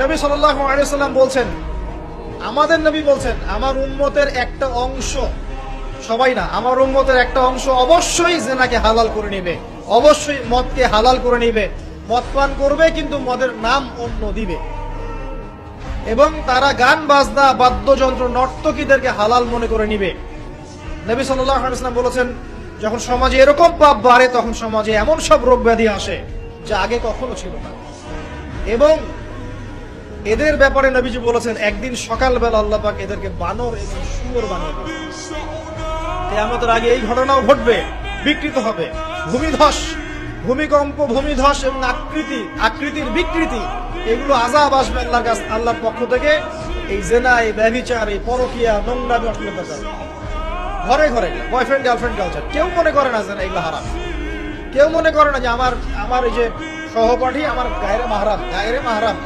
নবী সাল্লাল্লাহু আলাইহি ওয়াসাল্লাম বলছেন, আমাদের নবী বলছেন, আমার উম্মতের একটা অংশ, সবাই না, আমার উম্মতের একটা অংশ অবশ্যই জিনাকে হালাল করে নেবে, অবশ্যই মদকে হালাল করে নেবে, মদ পান করবে কিন্তু মদের নাম অন্য দিবে, এবং তারা গান বাজনা বাদ্যযন্ত্র নর্তকীদেরকে হালাল মনে করে নিবে। নবী সাল্লাল্লাহু আলাইহি ওয়াসাল্লাম বলেছেন, যখন সমাজে এরকম পাপ বাড়ে তখন সমাজে এমন সব রোগ ব্যাধি আসে যা আগে কখনো ছিল না। এবং এদের ব্যাপারে নবীজি বলেছেন, একদিন সকালবেলা আল্লাহ পাক এদেরকে বানর এবং শুয়োর বানিয়ে দেবেন। কিয়ামতের আগে এই ঘটনাও ঘটবে, বিকৃত হবে, ভূমিধস, ভূমিকম্প, ভূমিধস এবং আকৃতির বিকৃতি, এগুলো আযাব আসবে আল্লাহর পক্ষ থেকে। এই জেনা, এই ব্যভিচার, এই পরকিয়া, নোংরামি, অশ্লীলতা, ঘরে ঘরে বয়ফ্রেন্ড গার্লফ্রেন্ড কালচার, কেউ মনে করে না যে এগুলো হারাম, কেউ মনে করে না যে আমার এই যে সহপাঠী আমার গায়ের মাহরাম,